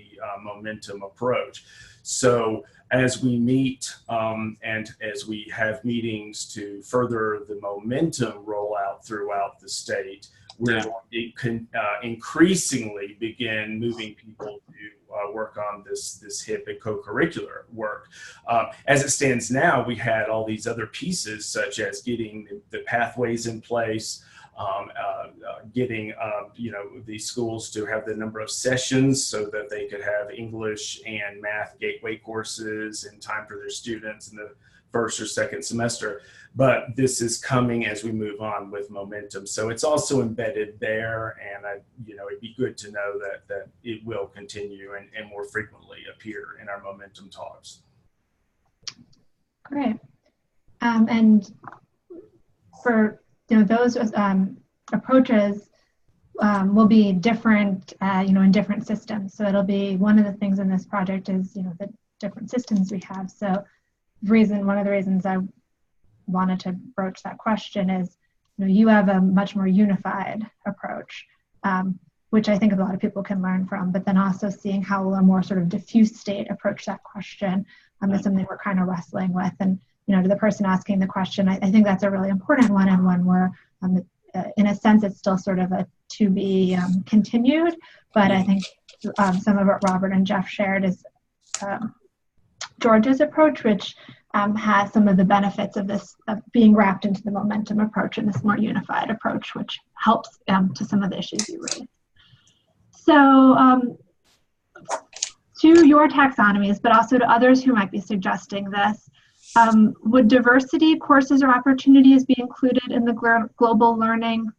momentum approach. So as we meet and as we have meetings to further the momentum rollout throughout the state, we're going to increasingly begin moving people to work on this HIP and co-curricular work. As it stands now, we had all these other pieces, such as getting the pathways in place, getting the schools to have the number of sessions so that they could have English and math gateway courses in time for their students in the first or second semester. But this is coming as we move on with momentum. So it's also embedded there, and it'd be good to know that it will continue and more frequently appear in our momentum talks. Great. And for those approaches will be different, in different systems. So it'll be one of the things in this project is the different systems we have. So one of the reasons I wanted to broach that question is, you have a much more unified approach, which I think a lot of people can learn from, but then also seeing how a more sort of diffuse state approach that question is something we're kind of wrestling with. And, to the person asking the question, I think that's a really important one, and one where, in a sense, it's still sort of a to be continued, but I think some of what Robert and Jeff shared is Georgia's approach, which has some of the benefits of this, of being wrapped into the momentum approach and this more unified approach, which helps to some of the issues you raised. So to your taxonomies, but also to others who might be suggesting this, would diversity courses or opportunities be included in the global learning,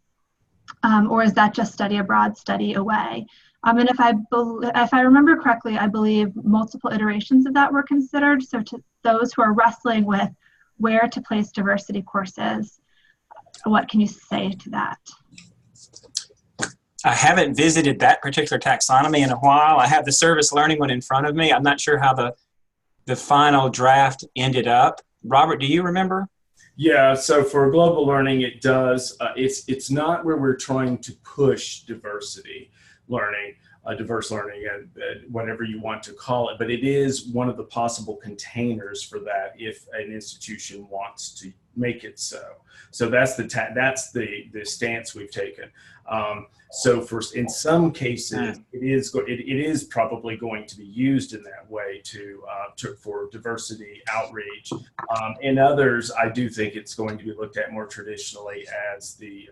or is that just study abroad, study away? And if I remember correctly, I believe multiple iterations of that were considered. So to those who are wrestling with where to place diversity courses, what can you say to that? I haven't visited that particular taxonomy in a while. I have the service learning one in front of me. I'm not sure how the final draft ended up. Robert, do you remember? Yeah, so for global learning, it does. It's not where we're trying to push diversity learning, diverse learning, whatever you want to call it, but it is one of the possible containers for that if an institution wants to make it so. So that's the stance we've taken. So in some cases, it is probably going to be used in that way for diversity outreach. In others, I do think it's going to be looked at more traditionally as the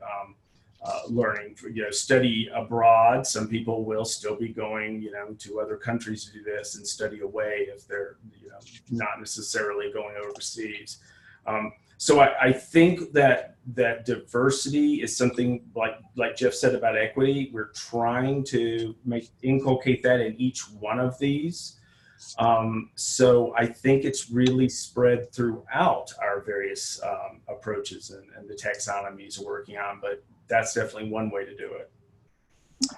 learning, study abroad. Some people will still be going, to other countries to do this, and study away if they're, not necessarily going overseas. So I think that diversity is something like Jeff said about equity. We're trying to inculcate that in each one of these. So I think it's really spread throughout our various approaches and the taxonomies we're working on, but that's definitely one way to do it.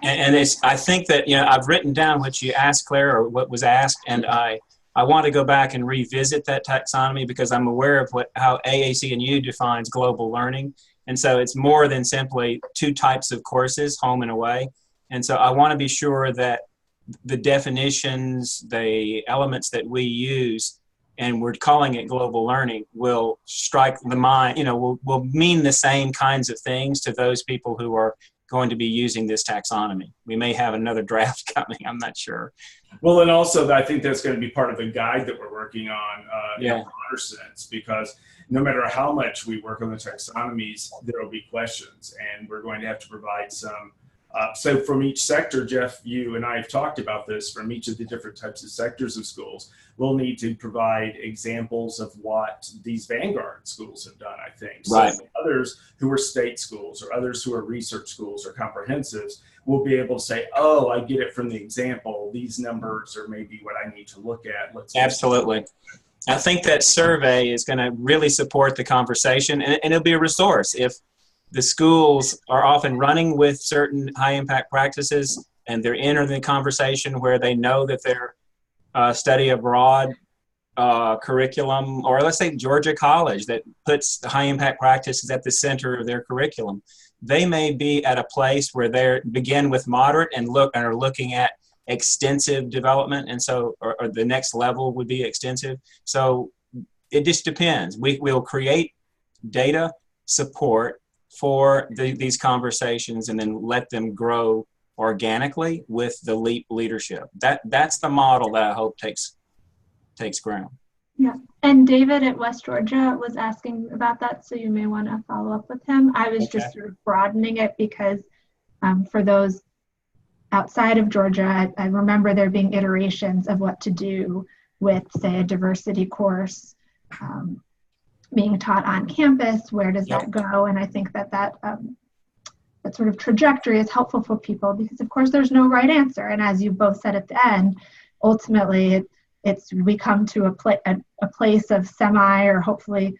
And I think that, I've written down what you asked, Claire, or what was asked, and I want to go back and revisit that taxonomy because I'm aware of how AAC&U defines global learning. And so it's more than simply two types of courses, home and away. And so I want to be sure that the definitions, the elements that we use, and we're calling it global learning, will strike the mind, will mean the same kinds of things to those people who are going to be using this taxonomy. We may have another draft coming, I'm not sure. Well, and also I think that's going to be part of the guide that we're working on in a broader sense, because no matter how much we work on the taxonomies, there will be questions, and we're going to have to provide some. So from each sector, Jeff, you and I have talked about this, from each of the different types of sectors of schools, we'll need to provide examples of what these vanguard schools have done, I think. Right. So others who are state schools or others who are research schools or comprehensives will be able to say, oh, I get it from the example. These numbers are maybe what I need to look at. Absolutely. I think that survey is going to really support the conversation, and it'll be a resource. If the schools are often running with certain high impact practices and they're entering the conversation where they know that their study abroad curriculum, or let's say Georgia College that puts the high impact practices at the center of their curriculum, they may be at a place where they begin with moderate and are looking at extensive development, and so or the next level would be extensive. So it just depends. We'll create data support for these conversations and then let them grow organically with the LEAP leadership. That's the model that I hope takes ground. Yeah, and David at West Georgia was asking about that, so you may want to follow up with him. I was just sort of broadening it because for those outside of Georgia, I remember there being iterations of what to do with, say, a diversity course being taught on campus. Where does that go? And I think that sort of trajectory is helpful for people because, of course, there's no right answer. And as you both said at the end, ultimately, we come to a place of semi or hopefully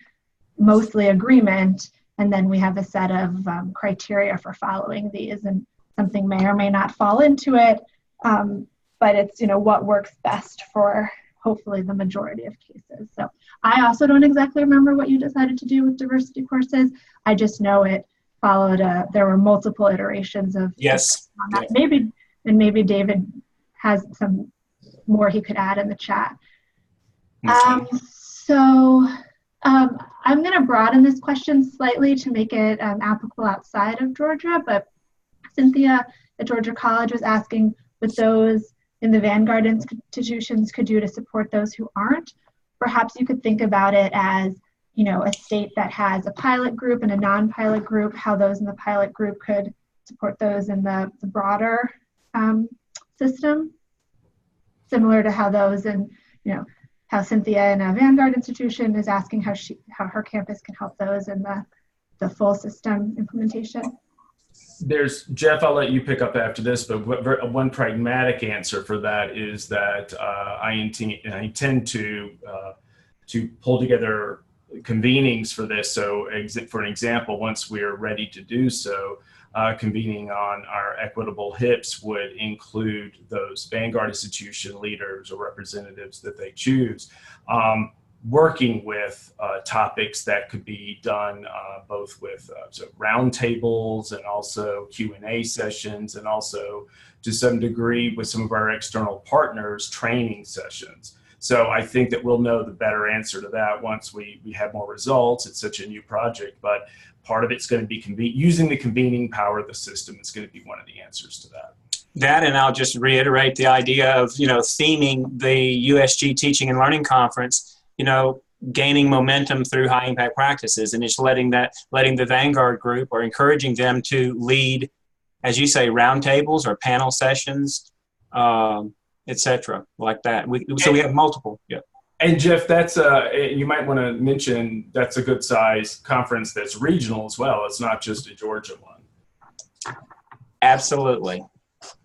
mostly agreement, and then we have a set of criteria for following these, and something may or may not fall into it, but it's what works best for hopefully the majority of cases. So I also don't exactly remember what you decided to do with diversity courses. I just know it followed there were multiple iterations of on that. Maybe David has some more he could add in the chat. So I'm going to broaden this question slightly to make it applicable outside of Georgia, but Cynthia at Georgia College was asking what those in the vanguard institutions could do to support those who aren't. perhaps you could think about it as, a state that has a pilot group and a non-pilot group, how those in the pilot group could support those in the broader system, similar to how those in, how Cynthia in a Vanguard institution is asking how her campus can help those in the full system implementation. Jeff, I'll let you pick up after this, but one pragmatic answer for that is that I intend to pull together convenings for this. So for an example, once we are ready to do so, convening on our equitable HIPs would include those Vanguard institution leaders or representatives that they choose, working with topics that could be done both with roundtables and also Q&A sessions, and also to some degree with some of our external partners, training sessions. So I think that we'll know the better answer to that once we have more results. It's such a new project, but part of it's going to be using the convening power of the system is going to be one of the answers to that. That, and I'll just reiterate the idea of, theming the USG Teaching and Learning Conference, gaining momentum through high impact practices, and just letting the Vanguard group, or encouraging them to lead, as you say, roundtables or panel sessions, etc., like that. So we have multiple. Yeah. And Jeff, that's you might want to mention that's a good size conference that's regional as well. It's not just a Georgia one. Absolutely.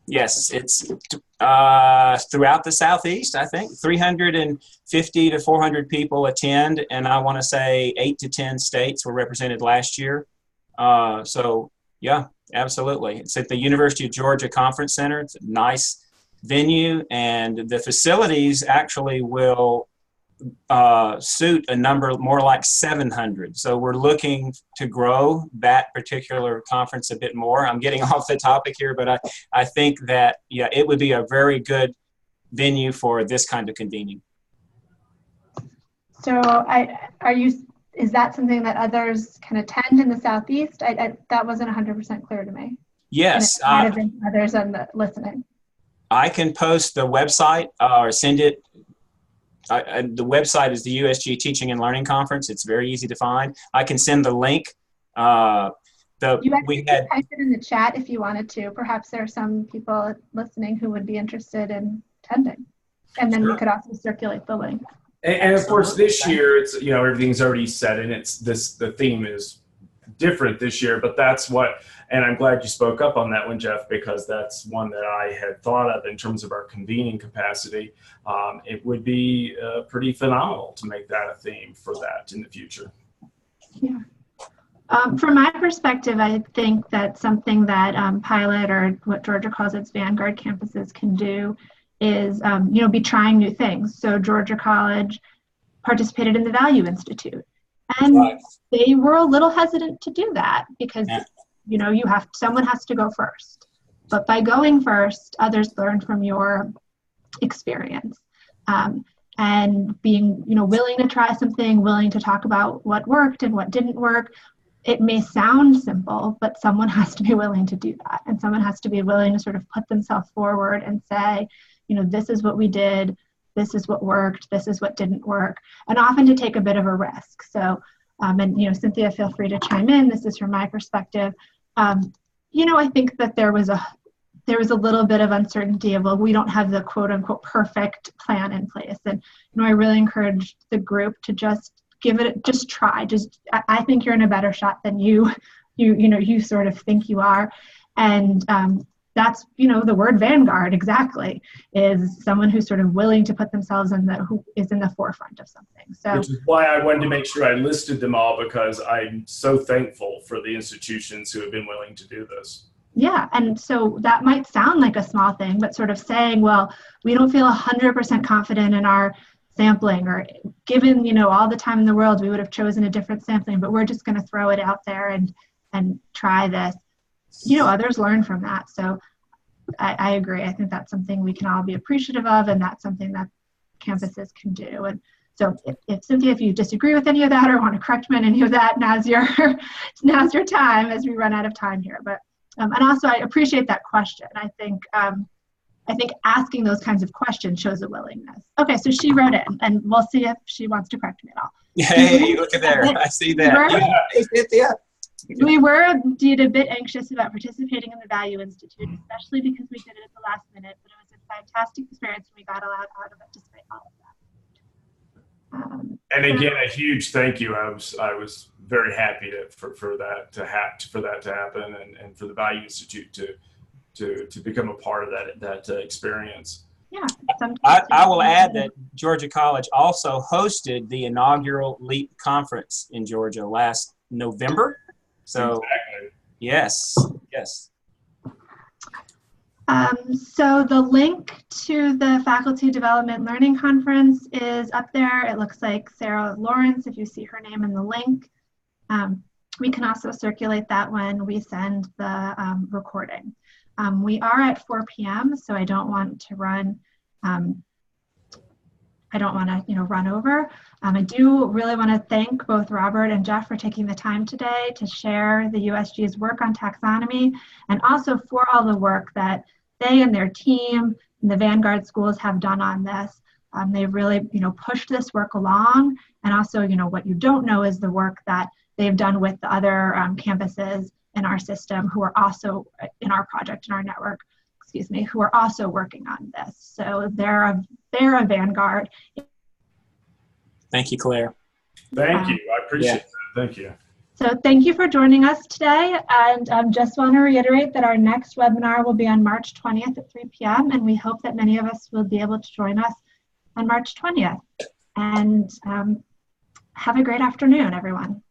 Yes, it's throughout the Southeast, I think. 350 to 400 people attend, and I want to say 8 to 10 states were represented last year. So, yeah, absolutely. It's at the University of Georgia Conference Center. It's a nice venue, and the facilities actually will suit a number more like 700. So we're looking to grow that particular conference a bit more. I'm getting off the topic here, but I think that, yeah, it would be a very good venue for this kind of convening. So is that something that others can attend in the Southeast? That wasn't 100% clear to me. Yes. Might have been others on the listening. I can post the website or send it. The website is the USG Teaching and Learning Conference. It's very easy to find. I can send the link. You actually could type it in the chat if you wanted to. Perhaps there are some people listening who would be interested in attending. And then we could also circulate the link. And of course, this year, it's, everything's already set, and the theme is different this year, but that's what, and I'm glad you spoke up on that one, Jeff, because that's one that I had thought of in terms of our convening capacity. It would be pretty phenomenal to make that a theme for that in the future. Yeah. From my perspective, I think that something that Pilot, or what Georgia calls its Vanguard campuses, can do is, be trying new things. So Georgia College participated in the Value Institute, and they were a little hesitant to do that because, someone has to go first. But by going first, others learn from your experience, and being, willing to try something, willing to talk about what worked and what didn't work. It may sound simple, but someone has to be willing to do that. And someone has to be willing to sort of put themselves forward and say, this is what we did, this is what worked, this is what didn't work, and often to take a bit of a risk. So, Cynthia, feel free to chime in. This is from my perspective. I think that there was a little bit of uncertainty of, well, we don't have the quote unquote perfect plan in place. And, I really encourage the group to just try. I think you're in a better shot than you sort of think you are. And that's, the word Vanguard exactly is someone who's sort of willing to put themselves who is in the forefront of something. So, which is why I wanted to make sure I listed them all, because I'm so thankful for the institutions who have been willing to do this. Yeah, and so that might sound like a small thing, but sort of saying, well, we don't feel 100% confident in our sampling, or given, all the time in the world, we would have chosen a different sampling, but we're just going to throw it out there and try this. Others learn from that. So I agree. I think that's something we can all be appreciative of, and that's something that campuses can do. And so if Cynthia, if you disagree with any of that or want to correct me on any of that, now's your time as we run out of time here. But and also I appreciate that question. I think I think asking those kinds of questions shows a willingness. Okay, so she wrote it, and we'll see if she wants to correct me at all. Hey, look at there. I see that. Yeah. We were indeed a bit anxious about participating in the Value Institute, especially because we did it at the last minute, but it was a fantastic experience and we got a lot out of it despite all of that. And again, a huge thank you. I was very happy for that to happen, and for the Value Institute to become a part of that experience. Yeah. I will add that Georgia College also hosted the inaugural LEAP conference in Georgia last November. So exactly. Yes. So the link to the Faculty Development Learning Conference is up there. It looks like Sarah Lawrence, if you see her name in the link. We can also circulate that when we send the recording. We are at 4 p.m., so I don't want to run run over. I do really want to thank both Robert and Jeff for taking the time today to share the USG's work on taxonomy, and also for all the work that they and their team and the Vanguard schools have done on this. They've really, pushed this work along, and also, what you don't know is the work that they've done with the other campuses in our system who are also in our project, in our network, who are also working on this. So they're a vanguard. Thank you, Claire. Thank you. I appreciate that. Thank you. So thank you for joining us today. And just want to reiterate that our next webinar will be on March 20th at 3 p.m. And we hope that many of us will be able to join us on March 20th. And have a great afternoon, everyone.